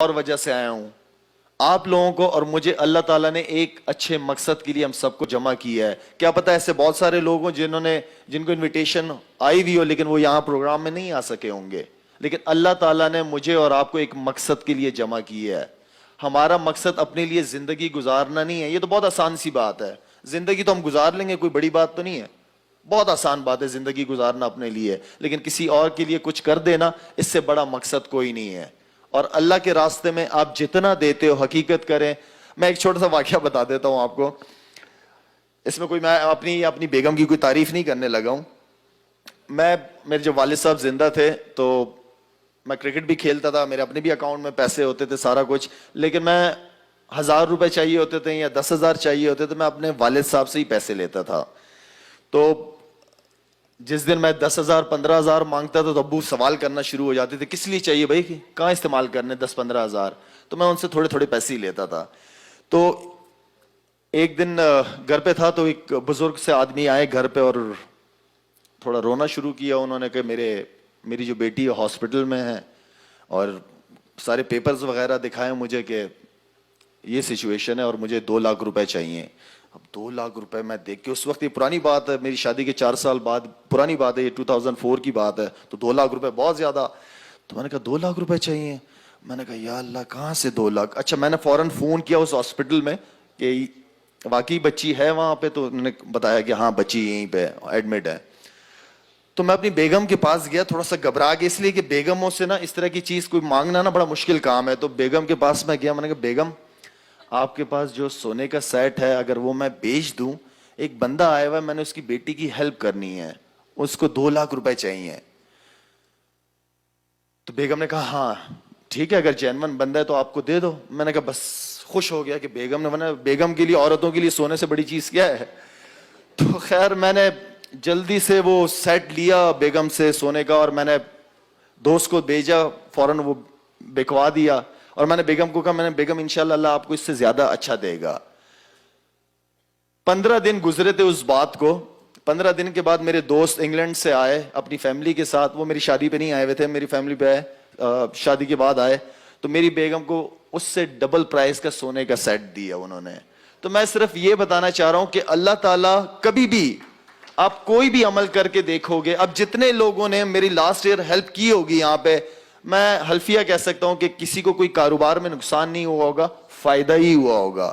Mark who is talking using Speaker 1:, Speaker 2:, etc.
Speaker 1: اور وجہ سے آیا ہوں. آپ لوگوں کو اور مجھے اللہ تعالیٰ نے ایک اچھے مقصد کے لیے ہم سب کو جمع کیا ہے. کیا پتہ ایسے بہت سارے لوگ ہوں جن کو انویٹیشن آئی ہوئی ہو لیکن وہ یہاں پروگرام میں نہیں آ سکے ہوں گے, لیکن اللہ تعالیٰ نے مجھے اور آپ کو ایک مقصد کے لیے جمع کیا ہے. ہمارا مقصد اپنے لیے زندگی گزارنا نہیں ہے. یہ تو بہت آسان سی بات ہے, زندگی تو ہم گزار لیں گے, کوئی بڑی بات تو نہیں ہے. بہت آسان بات ہے زندگی گزارنا اپنے لیے, لیکن کسی اور کے لیے کچھ کر دینا, اس سے بڑا مقصد کوئی نہیں ہے. اور اللہ کے راستے میں آپ جتنا دیتے ہو حقیقت کریں. میں ایک چھوٹا سا واقعہ بتا دیتا ہوں آپ کو. اس میں کوئی میں اپنی بیگم کی کوئی تعریف نہیں کرنے لگا ہوں. میرے جو والد صاحب زندہ تھے تو میں کرکٹ بھی کھیلتا تھا, میرے اپنے بھی اکاؤنٹ میں پیسے ہوتے تھے سارا کچھ, لیکن میں 1000 روپے چاہیے ہوتے تھے یا 10,000 چاہیے ہوتے تھے, میں اپنے والد صاحب سے ہی پیسے لیتا تھا. تو جس دن میں 10,000 15,000 مانگتا تھا تو ابو سوال کرنا شروع ہو جاتے تھے, کس لیے چاہیے بھائی, کہاں استعمال کرنے 10-15,000. تو میں ان سے تھوڑے تھوڑے پیسے ہی لیتا تھا. تو ایک دن گھر پہ تھا تو ایک بزرگ سے آدمی آئے گھر پہ اور تھوڑا رونا شروع کیا. انہوں نے کہ میری جو بیٹی ہے ہاسپٹل میں ہے, اور سارے پیپرز وغیرہ دکھائے مجھے کہ یہ سچویشن ہے اور مجھے 2 لاکھ روپے چاہیے. اب 2 لاکھ روپے میں دیکھ کے, اس وقت یہ پرانی بات ہے, میری شادی کے 4 سال بعد پرانی بات ہے, یہ 2004 کی بات ہے, تو 2 لاکھ روپے بہت زیادہ. تو میں نے کہا 2 لاکھ روپے چاہیے. میں نے کہا یا اللہ کہاں سے 2 لاکھ. اچھا میں نے فوراً فون کیا اس ہاسپٹل میں کہ واقعی بچی ہے وہاں پہ, تو انہوں نے بتایا کہ ہاں بچی یہیں پہ ایڈمٹ ہے. تو میں اپنی بیگم کے پاس گیا, تھوڑا سا گھبرا گیا, اس لیے کہ بیگموں سے نا اس طرح کی چیز کوئی مانگنا نا بڑا مشکل کام ہے. تو بیگم کے پاس میں گیا, میں نے کہا بیگم آپ کے پاس جو سونے کا سیٹ ہے اگر وہ میں بیچ دوں, ایک بندہ آیا ہوا ہے, میں نے اس کی بیٹی کی ہیلپ کرنی ہے, اس کو 2 لاکھ روپے چاہیے. تو بیگم نے کہا ہاں ٹھیک ہے, اگر جینون بندہ ہے تو آپ کو دے دو. میں نے کہا بس خوش ہو گیا کہ بیگم نے, بیگم کے لیے عورتوں کے لیے سونے سے بڑی چیز کیا ہے. تو خیر میں نے جلدی سے وہ سیٹ لیا بیگم سے سونے کا, اور میں نے دوست کو بھیجا, فوراً وہ بکوا دیا. اور میں نے بیگم کو کہا, میں نے بیگم انشاءاللہ اللہ آپ کو اس سے زیادہ اچھا دے گا. 15 دن گزرے تھے اس بات کو. 15 دن کے بعد میرے دوست انگلینڈ سے آئے اپنی فیملی کے ساتھ. وہ میری شادی پہ نہیں آئے ہوئے تھے, میری فیملی پہ آئے, شادی کے بعد آئے. تو میری بیگم کو اس سے ڈبل پرائز کا سونے کا سیٹ دیا انہوں نے. تو میں صرف یہ بتانا چاہ رہا ہوں کہ اللہ تعالیٰ کبھی بھی, آپ کوئی بھی عمل کر کے دیکھو گے, اب جتنے لوگوں نے میری لاسٹ ایئر ہیلپ کی ہوگی یہاں پہ, میں حلفیہ کہہ سکتا ہوں کہ کسی کو کوئی کاروبار میں نقصان نہیں ہوا ہوگا, فائدہ ہی ہوا ہوگا.